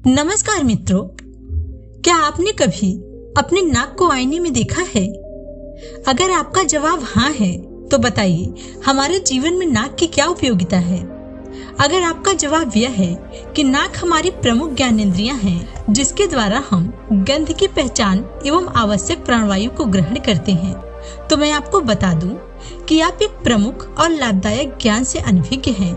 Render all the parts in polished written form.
नमस्कार मित्रों, क्या आपने कभी अपने नाक को आईने में देखा है? अगर आपका जवाब हाँ है तो बताइए हमारे जीवन में नाक की क्या उपयोगिता है। अगर आपका जवाब यह है कि नाक हमारी प्रमुख ज्ञानेंद्रियां हैं जिसके द्वारा हम गंध की पहचान एवं आवश्यक प्राणवायु को ग्रहण करते हैं, तो मैं आपको बता दूं कि आप एक प्रमुख और लाभदायक ज्ञान से अनभिज्ञ हैं।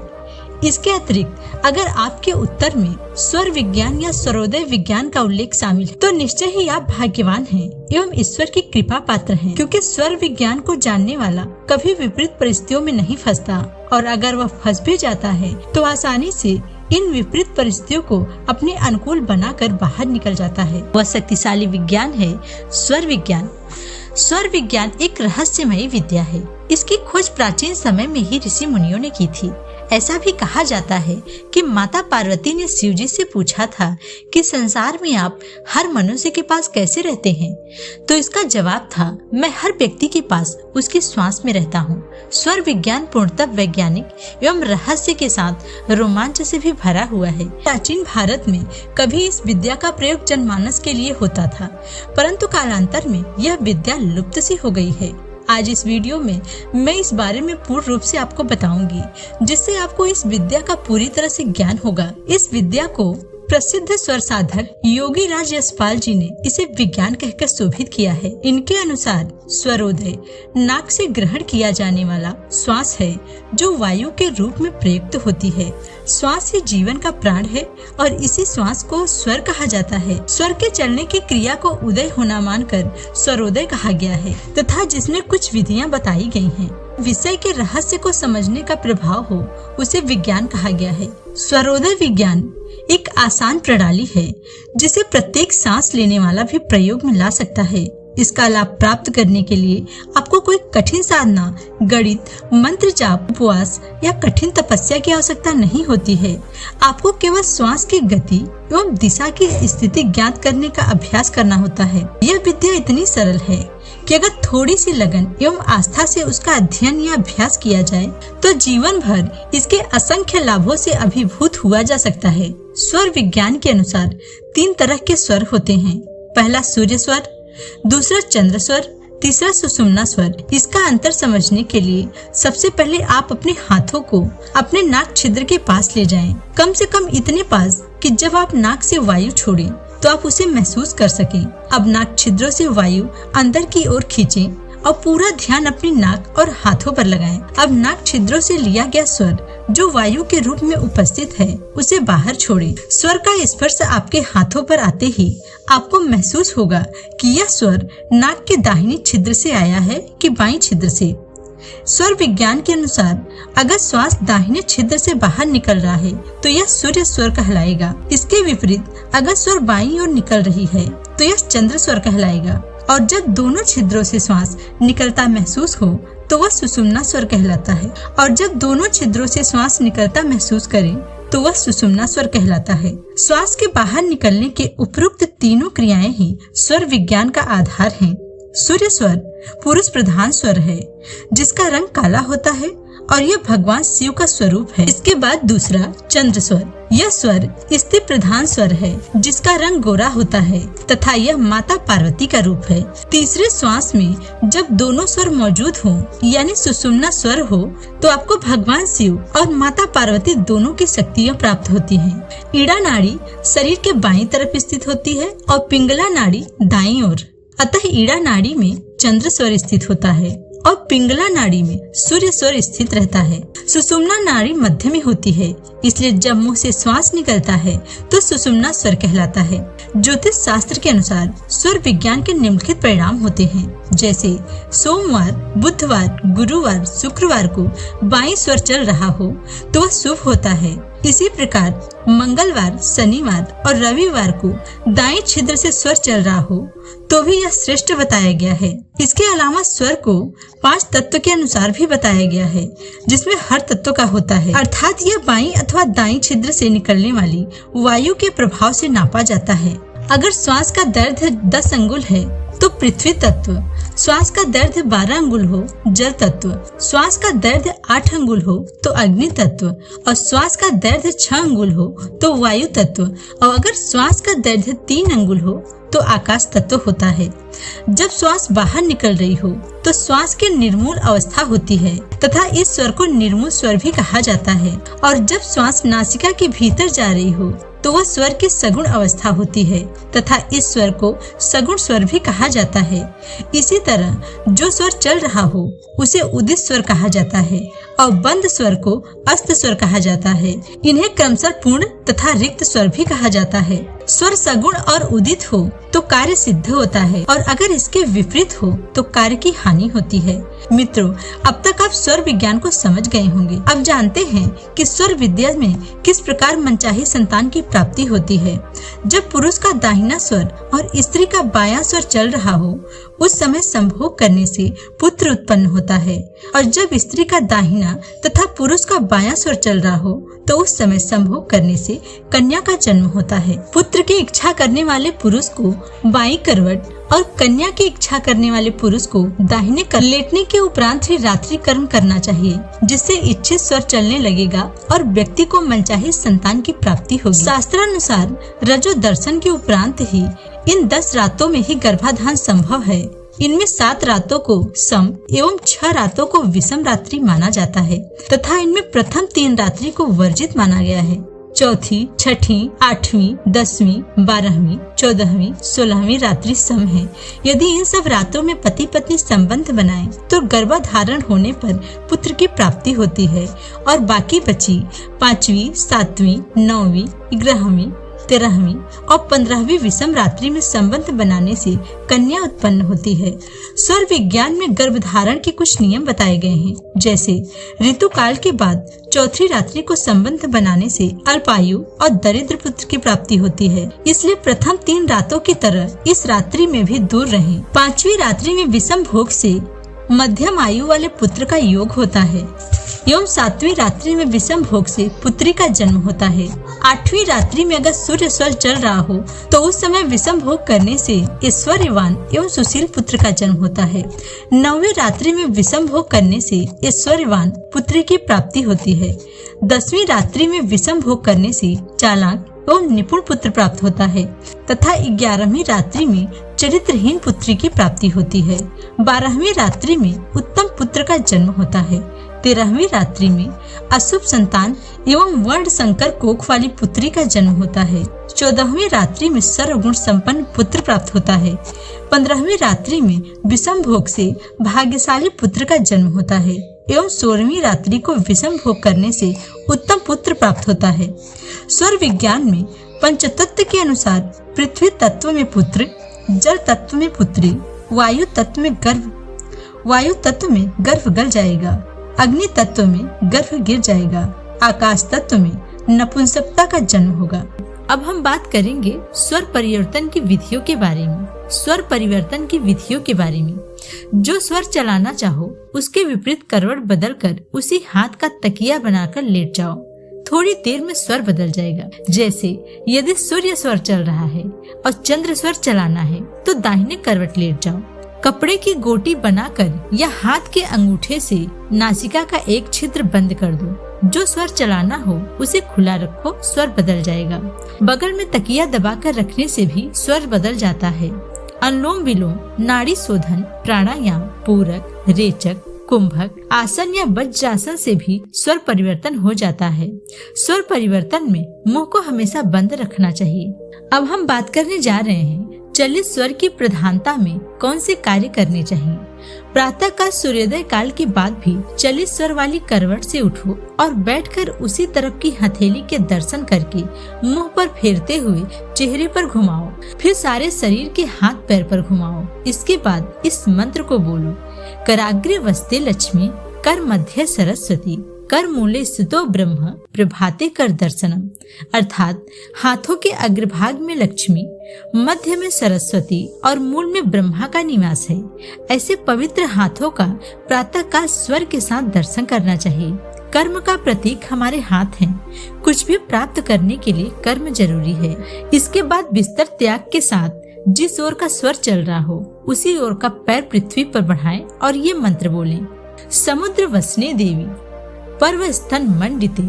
इसके अतिरिक्त अगर आपके उत्तर में स्वर विज्ञान या स्वरोदय विज्ञान का उल्लेख शामिल है तो निश्चय ही आप भाग्यवान हैं एवं ईश्वर की कृपा पात्र हैं, क्योंकि स्वर विज्ञान को जानने वाला कभी विपरीत परिस्थितियों में नहीं फंसता, और अगर वह फंस भी जाता है तो आसानी से इन विपरीत परिस्थितियों को अपने अनुकूल बनाकर बाहर निकल जाता है। वह शक्तिशाली विज्ञान है स्वर विज्ञान। स्वर विज्ञान एक रहस्यमयी विद्या है। इसकी खोज प्राचीन समय में ही ऋषि मुनियों ने की थी। ऐसा भी कहा जाता है कि माता पार्वती ने शिव जी से पूछा था कि संसार में आप हर मनुष्य के पास कैसे रहते हैं, तो इसका जवाब था, मैं हर व्यक्ति के पास उसकी श्वास में रहता हूँ। स्वर विज्ञान पूर्णतः वैज्ञानिक एवं रहस्य के साथ रोमांच से भी भरा हुआ है। प्राचीन भारत में कभी इस विद्या का प्रयोग जनमानस के लिए होता था, परंतु कालांतर में यह विद्या लुप्त सी हो गई है। आज इस वीडियो में मैं इस बारे में पूर्ण रूप से आपको बताऊंगी, जिससे आपको इस विद्या का पूरी तरह से ज्ञान होगा। इस विद्या को प्रसिद्ध स्वर साधक योगी राज यशपाल जी ने इसे विज्ञान कहकर शोभित किया है। इनके अनुसार स्वरोदय नाक से ग्रहण किया जाने वाला श्वास है जो वायु के रूप में प्रयुक्त होती है। श्वास ही जीवन का प्राण है और इसी श्वास को स्वर कहा जाता है। स्वर के चलने की क्रिया को उदय होना मानकर स्वरोदय कहा गया है तथा जिसमें कुछ विधियां बताई गई हैं। विषय के रहस्य को समझने का प्रभाव हो उसे विज्ञान कहा गया है। स्वरोदय विज्ञान एक आसान प्रणाली है जिसे प्रत्येक सांस लेने वाला भी प्रयोग में ला सकता है। इसका लाभ प्राप्त करने के लिए आपको कोई कठिन साधना, गणित, मंत्र जाप, उपवास या कठिन तपस्या की आवश्यकता नहीं होती है। आपको केवल श्वास की गति एवं दिशा की स्थिति ज्ञात करने का अभ्यास करना होता है। यह विद्या इतनी सरल है कि अगर थोड़ी सी लगन एवं आस्था से उसका अध्ययन या अभ्यास किया जाए तो जीवन भर इसके असंख्य लाभों से अभिभूत हुआ जा सकता है। स्वर विज्ञान के अनुसार 3 तरह के स्वर होते हैं। पहला सूर्य स्वर, दूसरा चंद्र स्वर, तीसरा सुषुम्ना स्वर। इसका अंतर समझने के लिए सबसे पहले आप अपने हाथों को अपने नाक छिद्र के पास ले जाएं, कम से कम इतने पास कि जब आप नाक से वायु छोड़ें तो आप उसे महसूस कर सकें। अब नाक छिद्रों से वायु अंदर की ओर खींचें और पूरा ध्यान अपनी नाक और हाथों पर लगाएं। अब नाक छिद्रों से लिया गया स्वर जो वायु के रूप में उपस्थित है उसे बाहर छोड़ें। स्वर का स्पर्श आपके हाथों पर आते ही आपको महसूस होगा कि यह स्वर नाक के दाहिनी छिद्र से आया है कि बाईं छिद्र से। स्वर विज्ञान के अनुसार अगर श्वास दाहिने छिद्र से बाहर निकल रहा है तो यह सूर्य स्वर कहलाएगा। इसके विपरीत अगर स्वर बाईं ओर निकल रही है तो यह चंद्र स्वर कहलाएगा, और जब दोनों छिद्रों से श्वास निकलता महसूस हो तो वह सुषुम्ना स्वर कहलाता है, और जब दोनों छिद्रों से श्वास निकलता महसूस करें तो वह सुषुम्ना स्वर कहलाता है। श्वास के बाहर निकलने के उपरोक्त तीनों क्रियाएं ही स्वर विज्ञान का आधार हैं। सूर्य स्वर पुरुष प्रधान स्वर है जिसका रंग काला होता है और यह भगवान शिव का स्वरूप है। इसके बाद दूसरा चंद्र स्वर। यह स्वर स्त्री प्रधान स्वर है जिसका रंग गोरा होता है तथा यह माता पार्वती का रूप है। तीसरे श्वास में जब दोनों स्वर मौजूद हों यानी सुषुम्ना स्वर हो तो आपको भगवान शिव और माता पार्वती दोनों की शक्तियाँ प्राप्त होती हैं। ईड़ा नाड़ी शरीर के बाईं तरफ स्थित होती है और पिंगला नाड़ी दाईं ओर। अतः ईड़ा नाड़ी में चंद्र स्वर स्थित होता है और पिंगला नाड़ी में सूर्य स्वर स्थित रहता है। सुषुम्ना नाड़ी मध्य में होती है, इसलिए जब मुंह से श्वास निकलता है तो सुषुम्ना स्वर कहलाता है। ज्योतिष शास्त्र के अनुसार स्वर विज्ञान के निम्नलिखित परिणाम होते हैं, जैसे सोमवार, बुधवार, गुरुवार, शुक्रवार को बाईं स्वर चल रहा हो तो वह शुभ होता है। इसी प्रकार मंगलवार, शनिवार और रविवार को दाएं छिद्र से स्वर चल रहा हो तो भी यह श्रेष्ठ बताया गया है। इसके अलावा स्वर को 5 तत्व के अनुसार भी बताया गया है जिसमें हर तत्व का होता है, अर्थात यह बाईं अथवा दाईं छिद्र से निकलने वाली वायु के प्रभाव से नापा जाता है। अगर श्वास का दर्द 10 अंगुल है तो पृथ्वी तत्व। श्वास का दैर्घ्य 12 अंगुल हो जल तत्व। श्वास का दैर्घ्य 8 अंगुल हो तो अग्नि तत्व। और श्वास का दैर्घ्य 6 अंगुल हो तो वायु तत्व। और अगर श्वास का दैर्घ्य 3 अंगुल हो तो आकाश तत्व होता है। जब श्वास बाहर निकल रही हो तो श्वास की निर्मूल अवस्था होती है तथा इस स्वर को निर्मूल स्वर भी कहा जाता है। और जब श्वास नासिका के भीतर जा रही हो तो वह स्वर की सगुण अवस्था होती है तथा इस स्वर को सगुण स्वर भी कहा जाता है। इसी तरह जो स्वर चल रहा हो उसे उदित स्वर कहा जाता है और बंद स्वर को अस्त स्वर कहा जाता है। इन्हें क्रमशः पूर्ण तथा रिक्त स्वर भी कहा जाता है। स्वर सगुण और उदित हो तो कार्य सिद्ध होता है और अगर इसके विपरीत हो तो कार्य की हानि होती है। मित्रों, अब तक आप स्वर विज्ञान को समझ गए होंगे। अब जानते हैं कि स्वर विद्या में किस प्रकार मनचाही संतान की प्राप्ति होती है। जब पुरुष का दाहिना स्वर और स्त्री का बायां स्वर चल रहा हो उस समय संभोग करने से पुत्र उत्पन्न होता है। और जब स्त्री का दाहिना तथा पुरुष का बायां स्वर चल रहा हो तो उस समय संभोग करने से कन्या का जन्म होता है। पुत्र की इच्छा करने वाले पुरुष को बाईं करवट और कन्या की इच्छा करने वाले पुरुष को दाहिने कर लेटने के उपरांत ही रात्रि कर्म करना चाहिए, जिससे इच्छित स्वर चलने लगेगा और व्यक्ति को मनचाही संतान की प्राप्ति होगी। शास्त्रानुसार रजो दर्शन के उपरांत ही इन 10 रातों में ही गर्भाधान संभव है। इनमें 7 रातों को सम एवं 6 रातों को विषम रात्रि माना जाता है तथा इनमें प्रथम 3 रात्रि को वर्जित माना गया है। चौथी, छठी, 8वीं, 10वीं, 12वीं, 14वीं, 16वीं रात्रि सम है। यदि इन सब रातों में पति पत्नी संबंध बनाए तो गर्भधारण होने पर पुत्र की प्राप्ति होती है। और बाकी बची 5वीं, 7वीं, 9वीं, 11वीं, 13वीं और 15वीं विषम रात्रि में संबंध बनाने से कन्या उत्पन्न होती है। स्वर विज्ञान में गर्भधारण के कुछ नियम बताए गए हैं, जैसे ऋतुकाल के बाद चौथी रात्रि को संबंध बनाने से अल्पायु और दरिद्र पुत्र की प्राप्ति होती है। इसलिए प्रथम 3 रातों की तरह इस रात्रि में भी दूर रहें। 5वीं रात्रि में विषम भोग से मध्यम आयु वाले पुत्र का योग होता है एवं 7वीं रात्रि में विषम भोग से पुत्री का जन्म होता है। 8वीं रात्रि में अगर सूर्य स्वर चल रहा हो तो उस समय विषम भोग करने से ऐश्वर्यवान एवं सुशील पुत्र का जन्म होता है। 9वीं रात्रि में विषम भोग करने से ऐश्वर्यवान पुत्री की प्राप्ति होती है। 10वीं रात्रि में विषम भोग करने से चालाक एवं निपुण पुत्र प्राप्त होता है तथा 11वीं रात्रि में चरित्रहीन पुत्री की प्राप्ति होती है। 12वीं रात्रि में उत्तम पुत्र का जन्म होता है। 13वीं रात्रि में अशुभ संतान एवं वर्ण संकर कोख वाली पुत्री का जन्म होता है। 14वीं रात्रि में सर्वगुण संपन्न पुत्र प्राप्त होता है। 15वीं रात्रि में विषम भोग से भाग्यशाली पुत्र का जन्म होता है एवं 16वीं रात्रि को विषम भोग करने से उत्तम पुत्र प्राप्त होता है। स्वर विज्ञान में पंचतत्व के अनुसार पृथ्वी तत्व में पुत्र, जल तत्व में पुत्री, वायु तत्व में गर्भ गल जाएगा, अग्नि तत्व में गर्भ गिर जाएगा, आकाश तत्व में नपुंसकता का जन्म होगा। अब हम बात करेंगे स्वर परिवर्तन की विधियों के बारे में। स्वर परिवर्तन की विधियों के बारे में, जो स्वर चलाना चाहो उसके विपरीत करवट बदलकर उसी हाथ का तकिया बनाकर लेट जाओ। थोड़ी देर में स्वर बदल जाएगा। जैसे यदि सूर्य स्वर चल रहा है और चंद्र स्वर चलाना है तो दाहिने करवट लेट जाओ। कपड़े की गोटी बनाकर या हाथ के अंगूठे से नासिका का एक छिद्र बंद कर दो। जो स्वर चलाना हो उसे खुला रखो, स्वर बदल जाएगा। बगल में तकिया दबाकर रखने से भी स्वर बदल जाता है। अनुलोम विलोम, नाड़ी शोधन, प्राणायाम, पूरक, रेचक, कुंभक आसन या वज्रासन से भी स्वर परिवर्तन हो जाता है। स्वर परिवर्तन में मुंह को हमेशा बंद रखना चाहिए। अब हम बात करने जा रहे हैं चलित स्वर की प्रधानता में कौन से कार्य करने चाहिए। प्रातः काल सूर्योदय काल के बाद भी चलित स्वर वाली करवट से उठो और बैठकर उसी तरफ की हथेली के दर्शन करके मुंह पर फेरते हुए चेहरे पर घुमाओ, फिर सारे शरीर के हाथ पैर पर घुमाओ। इसके बाद इस मंत्र को बोलो, कराग्रे वस्ते लक्ष्मी, कर मध्य सरस्वती, कर मूले स्थितो ब्रह्म, प्रभाते कर दर्शनम। अर्थात हाथों के अग्रभाग में लक्ष्मी, मध्य में सरस्वती और मूल में ब्रह्मा का निवास है। ऐसे पवित्र हाथों का प्रातः काल स्वर के साथ दर्शन करना चाहिए। कर्म का प्रतीक हमारे हाथ हैं। कुछ भी प्राप्त करने के लिए कर्म जरूरी है। इसके बाद बिस्तर त्याग के साथ जिस ओर का स्वर चल रहा हो उसी ओर का पैर पृथ्वी पर बढ़ाएं और ये मंत्र बोलें। समुद्र वसने देवी पर्व स्तन मंडिते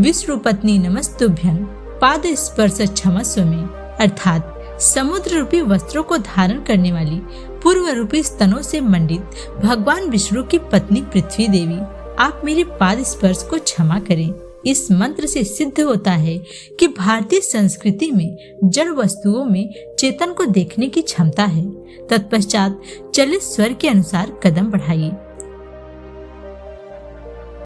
विश्वपत्नी नमस्तुभ्यं पाद स्पर्श क्षमस्व में, अर्थात समुद्र रूपी वस्त्रों को धारण करने वाली पूर्व रूपी स्तनों से मंडित भगवान विष्णु की पत्नी पृथ्वी देवी, आप मेरे पाद स्पर्श को क्षमा करें। इस मंत्र से सिद्ध होता है कि भारतीय संस्कृति में जड़ वस्तुओं में चेतन को देखने की क्षमता है। तत्पश्चात चलित स्वर के अनुसार कदम बढ़ाइए।